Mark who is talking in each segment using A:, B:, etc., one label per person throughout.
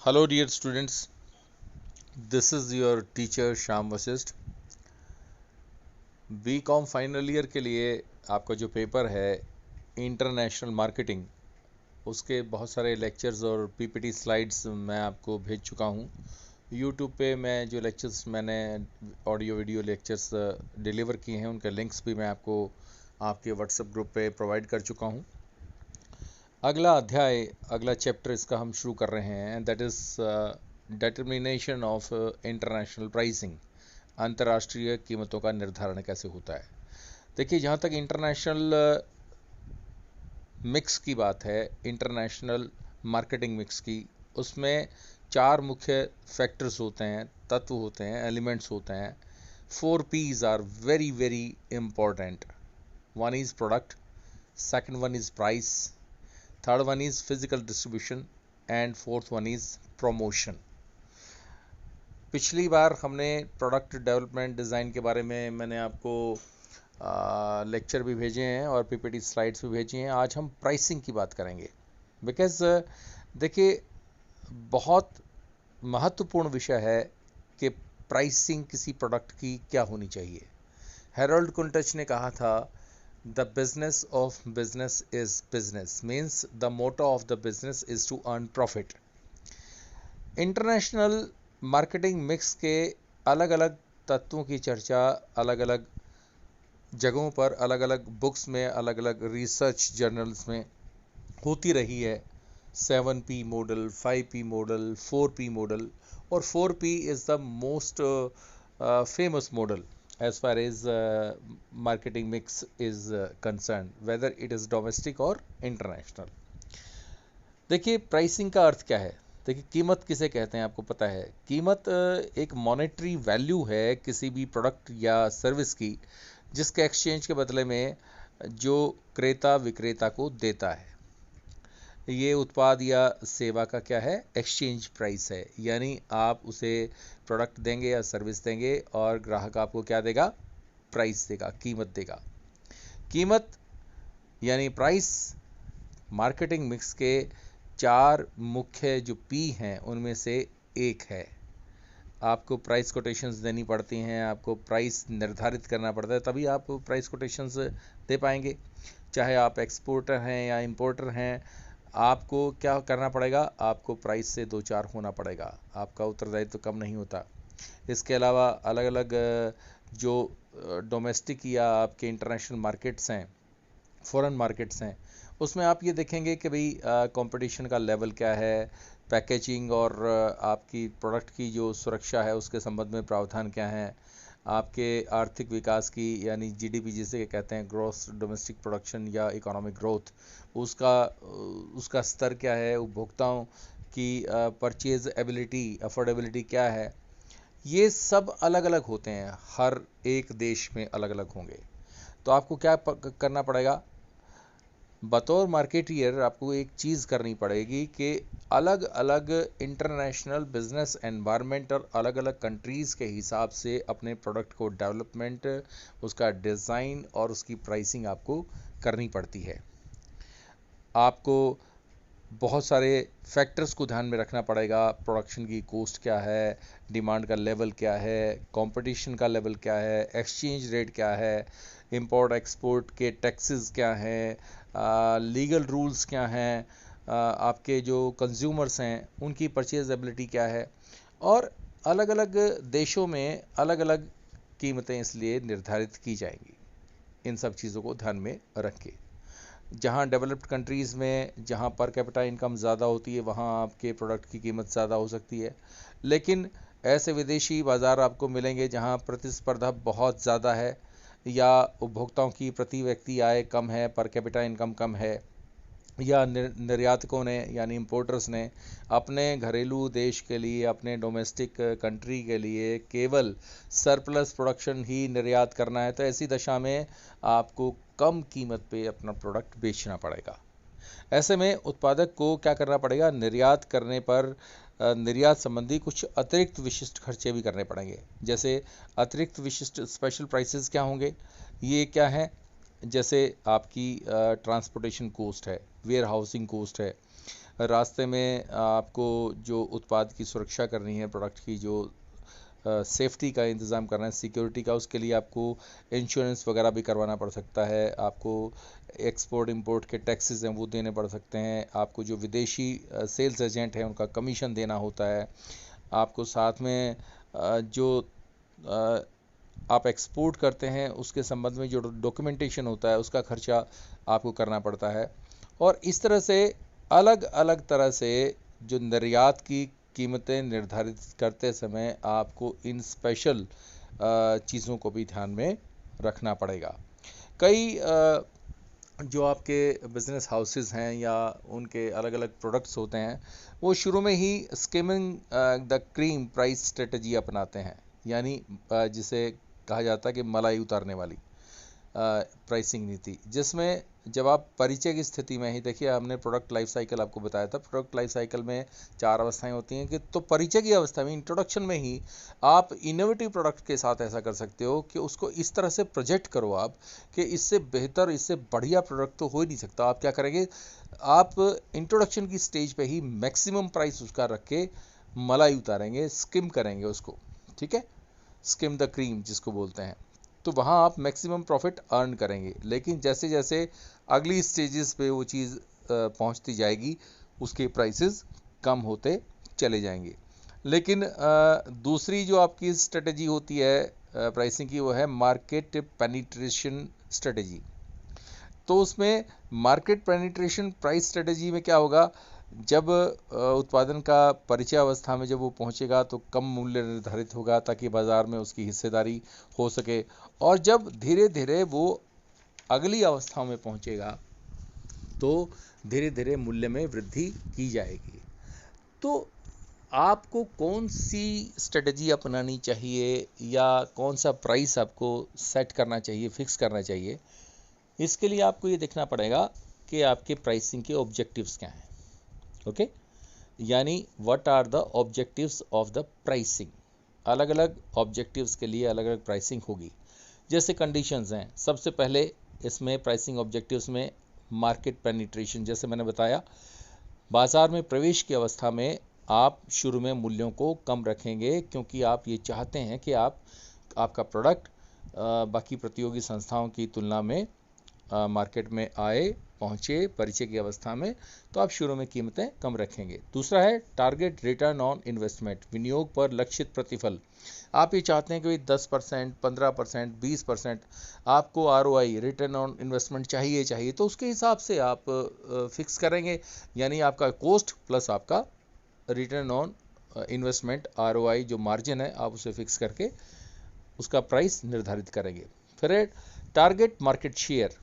A: Hello dear students, this is your teacher Sham Vashishtha. BCom final year के लिए आपका जो पेपर है इंटरनेशनल मार्केटिंग, उसके बहुत सारे लेक्चर्स और पीपीटी स्लाइड्स मैं आपको भेज चुका हूँ। यूट्यूब पे मैं जो लेक्चर्स मैंने ऑडियो वीडियो लेक्चर्स डिलीवर किए हैं उनके लिंक्स भी मैं आपको आपके व्हाट्सएप ग्रुप पे प्रोवाइड कर चुका हूँ। अगला अध्याय, अगला चैप्टर इसका हम शुरू कर रहे हैं, that is determination of international pricing. अंतर्राष्ट्रीय कीमतों का निर्धारण कैसे होता है। देखिए, जहाँ तक इंटरनेशनल मिक्स की बात है, इंटरनेशनल मार्केटिंग मिक्स की, उसमें चार मुख्य फैक्टर्स होते हैं, तत्व होते हैं, एलिमेंट्स होते हैं। 4 P's are very very important. One is product, second one is price, third one is physical distribution and fourth one is promotion. पिछली बार हमने प्रोडक्ट डेवलपमेंट डिज़ाइन के बारे में मैंने आपको लेक्चर भी भेजे हैं और पीपीटी स्लाइड्स भी भेजी हैं। आज हम प्राइसिंग की बात करेंगे, बिकॉज देखिए, बहुत महत्वपूर्ण विषय है कि प्राइसिंग किसी प्रोडक्ट की क्या होनी चाहिए। हेरोल्ड कुंटच ने कहा था, the business of business is business, means the motto of the business is to earn profit. International marketing mix के अलग अलग तत्वों की चर्चा अलग अलग जगहों पर, अलग अलग बुक्स में, अलग अलग रिसर्च जर्नल्स में होती रही है। 7P model, 5P model, 4P model, और 4P is the most famous model as far as marketing mix is concerned, whether it is domestic or international। देखिए, प्राइसिंग का अर्थ क्या है। देखिए, कीमत किसे कहते हैं आपको पता है। कीमत एक मॉनेटरी वैल्यू है किसी भी प्रोडक्ट या सर्विस की, जिसके एक्सचेंज के बदले में जो क्रेता विक्रेता को देता है। ये उत्पाद या सेवा का क्या है, एक्सचेंज प्राइस है। यानी आप उसे प्रोडक्ट देंगे या सर्विस देंगे और ग्राहक आपको क्या देगा, प्राइस देगा, कीमत देगा। कीमत यानी प्राइस मार्केटिंग मिक्स के चार मुख्य जो पी हैं उनमें से एक है। आपको प्राइस कोटेशंस देनी पड़ती हैं, आपको प्राइस निर्धारित करना पड़ता है, तभी आप प्राइस कोटेशंस दे पाएंगे। चाहे आप एक्सपोर्टर हैं या इंपोर्टर हैं, आपको क्या करना पड़ेगा, आपको प्राइस से दो चार होना पड़ेगा, आपका उत्तरदायित्व कम नहीं होता। इसके अलावा अलग अलग जो डोमेस्टिक या आपके इंटरनेशनल मार्केट्स हैं, फॉरेन मार्केट्स हैं, उसमें आप ये देखेंगे कि भाई कंपटीशन का लेवल क्या है, पैकेजिंग और आपकी प्रोडक्ट की जो सुरक्षा है उसके संबंध में प्रावधान क्या है, आपके आर्थिक विकास की यानी जीडीपी जिसे कहते हैं, ग्रॉस डोमेस्टिक प्रोडक्शन या इकोनॉमिक ग्रोथ, उसका स्तर क्या है, उपभोक्ताओं की परचेज एबिलिटी, अफोर्डेबिलिटी क्या है। ये सब अलग अलग होते हैं, हर एक देश में अलग अलग होंगे। तो आपको क्या करना पड़ेगा, बतौर मार्केटियर आपको एक चीज़ करनी पड़ेगी कि अलग अलग इंटरनेशनल बिजनेस एनवायरनमेंट और अलग अलग कंट्रीज़ के हिसाब से अपने प्रोडक्ट को डेवलपमेंट, उसका डिज़ाइन और उसकी प्राइसिंग आपको करनी पड़ती है। आपको बहुत सारे फैक्टर्स को ध्यान में रखना पड़ेगा। प्रोडक्शन की कॉस्ट क्या है, डिमांड का लेवल क्या है, कंपटीशन का लेवल क्या है, एक्सचेंज रेट क्या है, इंपोर्ट एक्सपोर्ट के टैक्सेस क्या हैं, लीगल रूल्स क्या हैं, आपके जो कंज्यूमर्स हैं उनकी परचेज एबिलिटी क्या है, और अलग अलग देशों में अलग अलग कीमतें इसलिए निर्धारित की जाएंगी। इन सब चीज़ों को ध्यान में रख के, जहाँ डेवलप्ड कंट्रीज़ में जहाँ पर कैपिटा इनकम ज़्यादा होती है वहाँ आपके प्रोडक्ट की कीमत ज़्यादा हो सकती है, लेकिन ऐसे विदेशी बाज़ार आपको मिलेंगे जहाँ प्रतिस्पर्धा बहुत ज़्यादा है या उपभोक्ताओं की प्रति व्यक्ति आय कम है, पर कैपिटा इनकम कम है, या निर्यातकों ने यानी इंपोर्टर्स ने अपने घरेलू देश के लिए, अपने डोमेस्टिक कंट्री के लिए केवल सरप्लस प्रोडक्शन ही निर्यात करना है, तो ऐसी दशा में आपको कम कीमत पे अपना प्रोडक्ट बेचना पड़ेगा। ऐसे में उत्पादक को क्या करना पड़ेगा, निर्यात करने पर निर्यात संबंधी कुछ अतिरिक्त विशिष्ट खर्चे भी करने पड़ेंगे। जैसे अतिरिक्त विशिष्ट स्पेशल प्राइसेस क्या होंगे, ये क्या है, जैसे आपकी ट्रांसपोर्टेशन कॉस्ट है, वेयर हाउसिंग कॉस्ट है, रास्ते में आपको जो उत्पाद की सुरक्षा करनी है, प्रोडक्ट की जो सेफ्टी का इंतज़ाम करना है, सिक्योरिटी का, उसके लिए आपको इंश्योरेंस वगैरह भी करवाना पड़ सकता है। आपको एक्सपोर्ट इंपोर्ट के टैक्सेस हैं वो देने पड़ सकते हैं। आपको जो विदेशी सेल्स एजेंट हैं उनका कमीशन देना होता है। आपको साथ में जो आप एक्सपोर्ट करते हैं उसके संबंध में जो डॉक्यूमेंटेशन होता है उसका खर्चा आपको करना पड़ता है। और इस तरह से अलग अलग तरह से जो निर्यात की कीमतें निर्धारित करते समय आपको इन स्पेशल चीज़ों को भी ध्यान में रखना पड़ेगा। कई जो आपके बिजनेस हाउसेस हैं या उनके अलग अलग प्रोडक्ट्स होते हैं वो शुरू में ही skimming the cream price strategy अपनाते हैं, यानी जिसे कहा जाता है कि मलाई उतारने वाली प्राइसिंग नीति, जिसमें जब आप परिचय की स्थिति में ही, देखिए हमने प्रोडक्ट लाइफ साइकिल आपको बताया था, प्रोडक्ट लाइफ साइकिल में 4 अवस्थाएं होती हैं कि तो परिचय की अवस्था में, इंट्रोडक्शन में ही आप इनोवेटिव प्रोडक्ट के साथ ऐसा कर सकते हो कि उसको इस तरह से प्रोजेक्ट करो आप कि इससे बेहतर, इससे बढ़िया प्रोडक्ट तो हो ही नहीं सकता। आप क्या करेंगे, आप इंट्रोडक्शन की स्टेज पे ही मैक्सिमम प्राइस उसका रख के मलाई उतारेंगे, स्किम करेंगे उसको, ठीक है, स्किम द क्रीम जिसको बोलते हैं। तो वहाँ आप मैक्सिमम प्रॉफिट अर्न करेंगे। लेकिन जैसे जैसे अगली स्टेजेस पे वो चीज़ पहुँचती जाएगी उसके प्राइसेस कम होते चले जाएंगे। लेकिन दूसरी जो आपकी स्ट्रेटजी होती है प्राइसिंग की, वो है मार्केट पेनिट्रेशन स्ट्रेटजी। तो उसमें मार्केट पेनिट्रेशन प्राइस स्ट्रेटजी में क्या होगा, जब उत्पादन का परिचय अवस्था में जब वो पहुंचेगा तो कम मूल्य निर्धारित होगा ताकि बाजार में उसकी हिस्सेदारी हो सके, और जब धीरे धीरे वो अगली अवस्था में पहुंचेगा तो धीरे धीरे मूल्य में वृद्धि की जाएगी। तो आपको कौन सी स्ट्रेटजी अपनानी चाहिए या कौन सा प्राइस आपको सेट करना चाहिए, फिक्स करना चाहिए, इसके लिए आपको ये देखना पड़ेगा कि आपके प्राइसिंग के ऑब्जेक्टिव्स क्या हैं। ओके, यानी what are the objectives of the pricing. अलग अलग ऑब्जेक्टिव्स के लिए अलग अलग प्राइसिंग होगी। जैसे कंडीशंस हैं, सबसे पहले इसमें प्राइसिंग ऑब्जेक्टिव्स में मार्केट पेनिट्रेशन, जैसे मैंने बताया, बाजार में प्रवेश की अवस्था में आप शुरू में मूल्यों को कम रखेंगे क्योंकि आप ये चाहते हैं कि आपका प्रोडक्ट बाकी प्रतियोगी संस्थाओं की तुलना में मार्केट में आए, पहुँचे परिचय की अवस्था में, तो आप शुरू में कीमतें कम रखेंगे। दूसरा है टारगेट रिटर्न ऑन इन्वेस्टमेंट, विनियोग पर लक्षित प्रतिफल। आप ये चाहते हैं कि 10%, 15%, 20% आपको ROI, रिटर्न ऑन इन्वेस्टमेंट चाहिए, तो उसके हिसाब से आप फिक्स करेंगे, यानी आपका कॉस्ट प्लस आपका रिटर्न ऑन इन्वेस्टमेंट ROI जो मार्जिन है आप उसे फिक्स करके उसका प्राइस निर्धारित करेंगे। फिर है टारगेट मार्केट शेयर।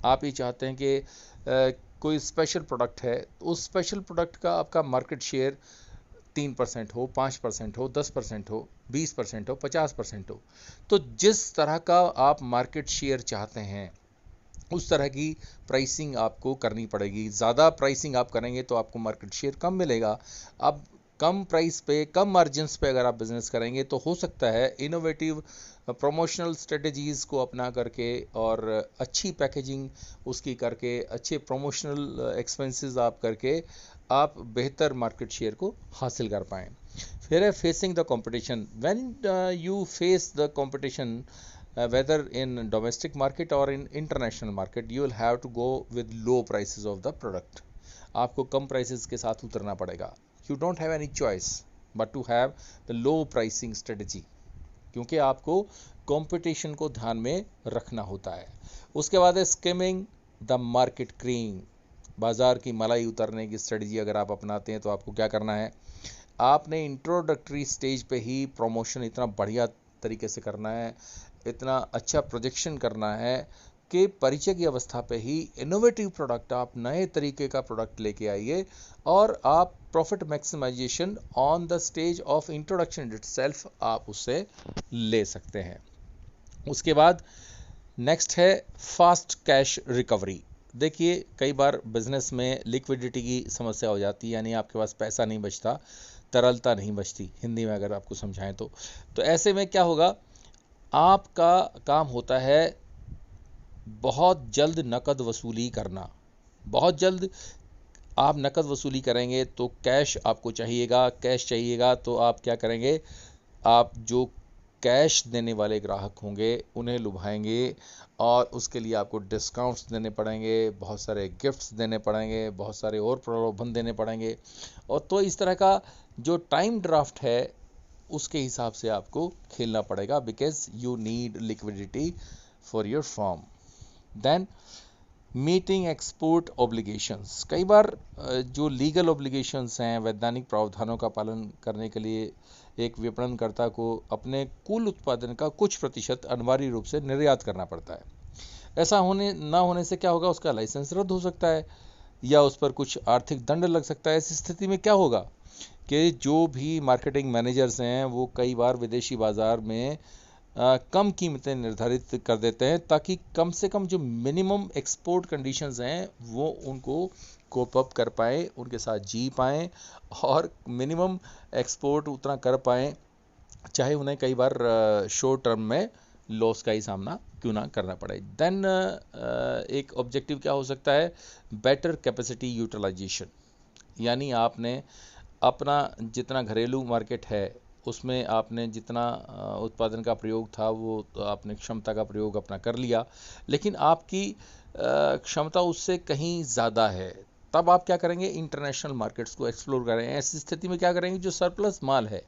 A: आप ये चाहते हैं कि कोई स्पेशल प्रोडक्ट है तो उस स्पेशल प्रोडक्ट का आपका मार्केट शेयर 3% हो, 5% हो, 10% हो, 20% हो, 50% हो। तो जिस तरह का आप मार्केट शेयर चाहते हैं उस तरह की प्राइसिंग आपको करनी पड़ेगी। ज़्यादा प्राइसिंग आप करेंगे तो आपको मार्केट शेयर कम मिलेगा। अब कम प्राइस पे, कम मार्जिन्स पे अगर आप बिजनेस करेंगे तो हो सकता है इनोवेटिव प्रमोशनल स्ट्रेटजीज़ को अपना करके और अच्छी पैकेजिंग उसकी करके, अच्छे प्रमोशनल एक्सपेंसेस आप करके आप बेहतर मार्केट शेयर को हासिल कर पाएँ। फिर है facing the competition. When you face the competition whether in domestic market or in international market, you will have to go with low prices of the product. आपको कम prices के साथ उतरना पड़ेगा। You don't have any choice but to have the low pricing strategy, क्योंकि आपको competition को ध्यान में रखना होता है। उसके बाद है स्किमिंग द मार्केट क्रीम, बाजार की मलाई उतरने की स्ट्रेटजी अगर आप अपनाते हैं तो आपको क्या करना है, आपने इंट्रोडक्टरी स्टेज पे ही प्रमोशन इतना बढ़िया तरीके से करना है, इतना अच्छा प्रोजेक्शन करना है कि परिचय की अवस्था पे ही इनोवेटिव प्रोडक्ट, आप नए तरीके का प्रोडक्ट लेके आइए और आप profit maximisation on the stage of introduction itself आप उससे ले सकते हैं। उसके बाद नेक्स्ट है फास्ट कैश रिकवरी। देखिए कई बार बिजनेस में लिक्विडिटी की समस्या हो जाती है, यानी आपके पास पैसा नहीं बचता, तरलता नहीं बचती, हिंदी में अगर आपको समझाएं तो ऐसे में क्या होगा, आपका काम होता है बहुत जल्द नकद वसूली करना, बहुत जल्द आप नकद वसूली करेंगे तो कैश आपको चाहिएगा, कैश चाहिएगा तो आप क्या करेंगे, आप जो कैश देने वाले ग्राहक होंगे उन्हें लुभाएंगे और उसके लिए आपको डिस्काउंट्स देने पड़ेंगे, बहुत सारे गिफ्ट्स देने पड़ेंगे, बहुत सारे और प्रलोभन देने पड़ेंगे। और तो इस तरह का जो टाइम ड्राफ्ट है उसके हिसाब से आपको खेलना पड़ेगा, because you need liquidity for your firm. Then meeting export obligations, कई बार जो लीगल ऑब्लिगेशंस हैं, वैधानिक प्रावधानों का पालन करने के लिए एक विपणनकर्ता को अपने कुल उत्पादन का कुछ प्रतिशत अनिवार्य रूप से निर्यात करना पड़ता है। ऐसा होने ना होने से क्या होगा, उसका लाइसेंस रद्द हो सकता है या उस पर कुछ आर्थिक दंड लग सकता है। ऐसी स्थिति में क्या होगा कि जो भी मार्केटिंग मैनेजर्स हैं वो कई बार विदेशी बाज़ार में कम कीमतें निर्धारित कर देते हैं ताकि कम से कम जो मिनिमम एक्सपोर्ट कंडीशंस हैं वो उनको कोप अप कर पाएँ, उनके साथ जी पाएँ और मिनिमम एक्सपोर्ट उतना कर पाएँ, चाहे उन्हें कई बार शॉर्ट टर्म में लॉस का ही सामना क्यों ना करना पड़े। देन एक ऑब्जेक्टिव क्या हो सकता है, बेटर कैपेसिटी यूटिलाइजेशन, यानी आपने अपना जितना घरेलू मार्केट है उसमें आपने जितना उत्पादन का प्रयोग था वो तो आपने क्षमता का प्रयोग अपना कर लिया, लेकिन आपकी क्षमता उससे कहीं ज़्यादा है। तब आप क्या करेंगे, इंटरनेशनल मार्केट्स को एक्सप्लोर करें। ऐसी स्थिति में क्या करेंगे, जो सरप्लस माल है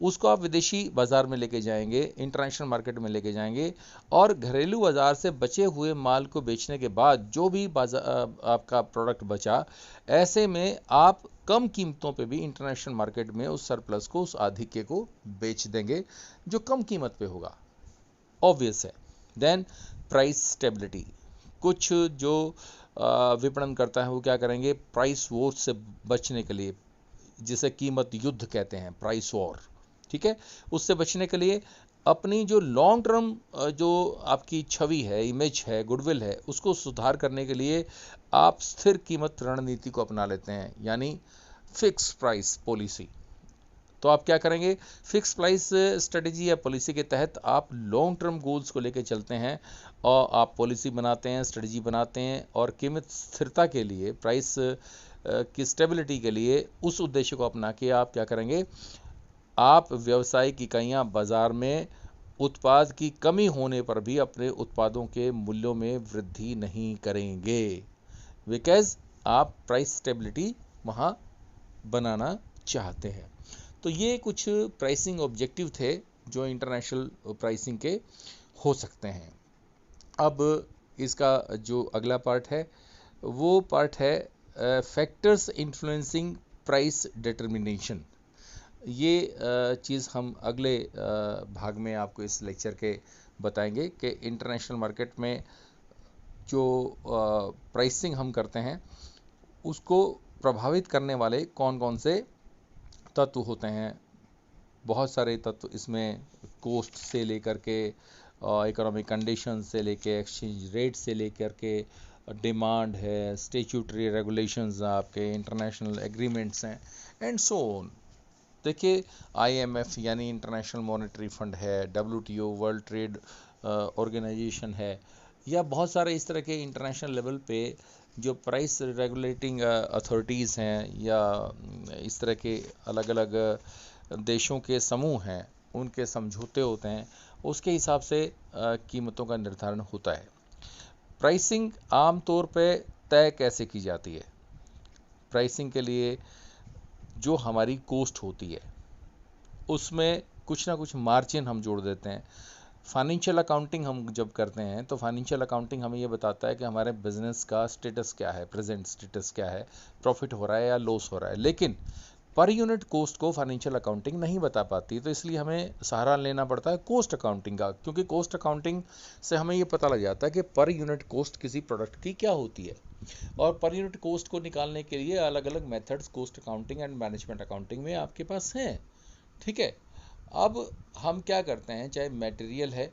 A: उसको आप विदेशी बाज़ार में लेके जाएंगे, इंटरनेशनल मार्केट में लेके जाएंगे और घरेलू बाज़ार से बचे हुए माल को बेचने के बाद जो भी बाजार आपका प्रोडक्ट बचा, ऐसे में आप कम कीमतों पे भी इंटरनेशनल मार्केट में उस सरप्लस को, उस आधिक्य को बेच देंगे जो कम कीमत पे होगा, ऑब्वियस है। देन प्राइस स्टेबिलिटी, कुछ जो विपणन करता है वो क्या करेंगे, प्राइस वॉर से बचने के लिए, जिसे कीमत युद्ध कहते हैं, प्राइस वॉर, ठीक है, उससे बचने के लिए अपनी जो लॉन्ग टर्म जो आपकी छवि है, इमेज है, गुडविल है, उसको सुधार करने के लिए आप स्थिर कीमत रणनीति को अपना लेते हैं, यानी फिक्स प्राइस पॉलिसी। तो आप क्या करेंगे, फिक्स प्राइस स्ट्रेटेजी या पॉलिसी के तहत आप लॉन्ग टर्म गोल्स को लेकर चलते हैं और आप पॉलिसी बनाते हैं, स्ट्रेटेजी बनाते हैं और कीमत स्थिरता के लिए, प्राइस की स्टेबिलिटी के लिए उस उद्देश्य को अपना के आप क्या करेंगे, आप व्यावसायिक इकाइयाँ बाज़ार में उत्पाद की कमी होने पर भी अपने उत्पादों के मूल्यों में वृद्धि नहीं करेंगे, बिकॉज आप प्राइस स्टेबिलिटी वहाँ बनाना चाहते हैं। तो ये कुछ प्राइसिंग ऑब्जेक्टिव थे जो इंटरनेशनल प्राइसिंग के हो सकते हैं। अब इसका जो अगला पार्ट है वो पार्ट है फैक्टर्स इन्फ्लुएंसिंग प्राइस डिटर्मिनेशन। ये चीज़ हम अगले भाग में आपको इस लेक्चर के बताएंगे कि इंटरनेशनल मार्केट में जो प्राइसिंग हम करते हैं उसको प्रभावित करने वाले कौन कौन से तत्व होते हैं। बहुत सारे तत्व इसमें, कोस्ट से लेकर के इकोनॉमिक कंडीशन से लेके, एक्सचेंज रेट से लेकर के, डिमांड है, स्टैट्यूटरी रेगुलेशंस आपके, इंटरनेशनल एग्रीमेंट्स हैं एंड सो ऑन। देखिए IMF यानी इंटरनेशनल मॉनेटरी फंड है, WTO वर्ल्ड ट्रेड ऑर्गेनाइजेशन है, या बहुत सारे इस तरह के इंटरनेशनल लेवल पे जो प्राइस रेगुलेटिंग अथॉरिटीज़ हैं या इस तरह के अलग अलग देशों के समूह हैं, उनके समझौते होते हैं, उसके हिसाब से कीमतों का निर्धारण होता है। प्राइसिंग आमतौर पे तय कैसे की जाती है, प्राइसिंग के लिए जो हमारी कोस्ट होती है उसमें कुछ ना कुछ मार्जिन हम जोड़ देते हैं। फाइनेंशियल अकाउंटिंग हम जब करते हैं तो फाइनेंशियल अकाउंटिंग हमें ये बताता है कि हमारे बिजनेस का स्टेटस क्या है, प्रेजेंट स्टेटस क्या है, प्रॉफिट हो रहा है या लॉस हो रहा है, लेकिन पर यूनिट कोस्ट को फाइनेंशियल अकाउंटिंग नहीं बता पाती। तो इसलिए हमें सहारा लेना पड़ता है कोस्ट अकाउंटिंग का, क्योंकि कोस्ट अकाउंटिंग से हमें ये पता लग जाता है कि पर यूनिट कोस्ट किसी प्रोडक्ट की क्या होती है। और पर यूनिट कोस्ट को निकालने के लिए अलग अलग methods cost accounting and management accounting में आपके पास हैं, ठीक है। अब हम क्या करते हैं, चाहे मटेरियल है,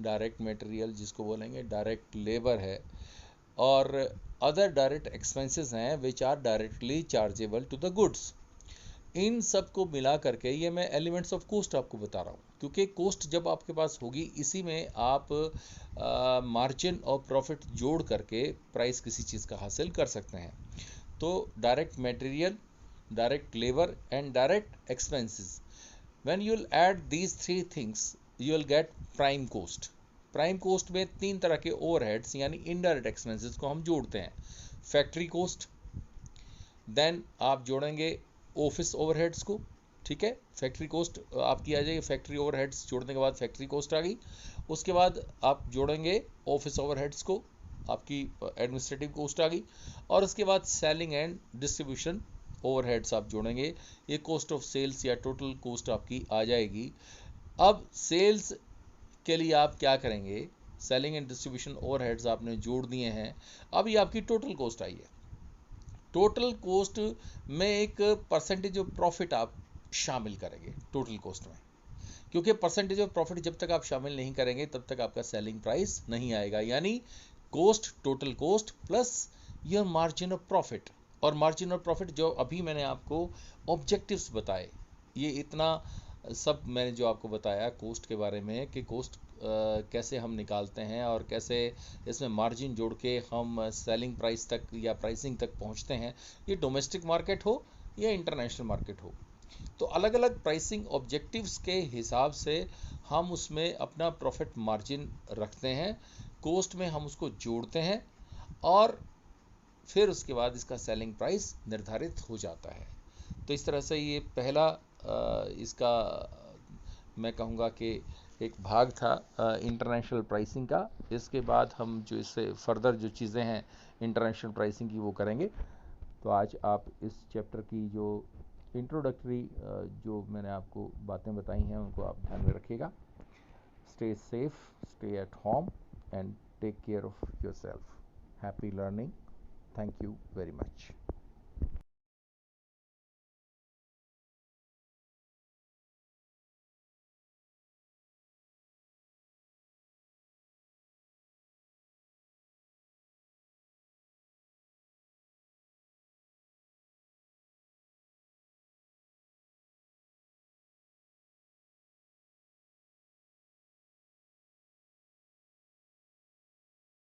A: डायरेक्ट मटेरियल जिसको बोलेंगे, डायरेक्ट लेबर है, और अदर डायरेक्ट एक्सपेंसेस हैं which are directly chargeable to the goods, इन सब को मिला करके ये मैं एलिमेंट्स ऑफ कोस्ट आपको बता रहा हूँ, क्योंकि कोस्ट जब आपके पास होगी इसी में आप मार्जिन और प्रॉफिट जोड़ करके प्राइस किसी चीज़ का हासिल कर सकते हैं। तो direct material, direct labour and direct expenses, when you will add these three things you will get prime cost. Prime cost में तीन तरह के ओवरहेड्स यानी इनडायरेक्ट एक्सपेंसेस को हम जोड़ते हैं। फैक्ट्री कोस्ट, देन आप जोड़ेंगे ऑफिस ओवरहेड्स को, ठीक है, फैक्ट्री कोस्ट आपकी आ जाएगी, फैक्ट्री ओवरहेड्स जोड़ने के बाद फैक्ट्री कोस्ट आ गई। उसके बाद आप जोड़ेंगे ऑफिस ओवरहेड्स को, आपकी एडमिनिस्ट्रेटिव कोस्ट आ गई। और उसके बाद सेलिंग एंड डिस्ट्रीब्यूशन ओवरहेड्स आप जोड़ेंगे, ये कॉस्ट ऑफ सेल्स या टोटल कॉस्ट आपकी आ जाएगी। अब सेल्स के लिए आप क्या करेंगे, सेलिंग एंड डिस्ट्रीब्यूशन ओवरहेड्स आपने जोड़ दिए हैं, अब ये आपकी टोटल कॉस्ट आई है। टोटल कॉस्ट में एक परसेंटेज ऑफ प्रॉफिट आप शामिल करेंगे टोटल कॉस्ट में, क्योंकि परसेंटेज ऑफ प्रॉफिट जब तक आप शामिल नहीं करेंगे तब तक आपका सेलिंग प्राइस नहीं आएगा। यानी cost, total cost plus your margin of profit. और मार्जिन ऑफ प्रॉफिट जो अभी मैंने आपको ऑब्जेक्टिव्स बताए, ये इतना सब मैंने जो आपको बताया कॉस्ट के बारे में कि कॉस्ट कैसे हम निकालते हैं और कैसे इसमें मार्जिन जोड़ के हम सेलिंग प्राइस तक या प्राइसिंग तक पहुंचते हैं, ये डोमेस्टिक मार्केट हो या इंटरनेशनल मार्केट हो, तो अलग अलग प्राइसिंग ऑब्जेक्टिव्स के हिसाब से हम उसमें अपना प्रॉफिट मार्जिन रखते हैं, कॉस्ट में हम उसको जोड़ते हैं और फिर उसके बाद इसका सेलिंग प्राइस निर्धारित हो जाता है। तो इस तरह से ये पहला इसका मैं कहूँगा कि एक भाग था इंटरनेशनल प्राइसिंग का। इसके बाद हम जो इससे फर्दर जो चीज़ें हैं इंटरनेशनल प्राइसिंग की वो करेंगे। तो आज आप इस चैप्टर की जो इंट्रोडक्टरी जो मैंने आपको बातें बताई हैं उनको आप ध्यान में रखिएगा। Stay safe, stay at home and take care of yourself. Happy learning. Thank you very much.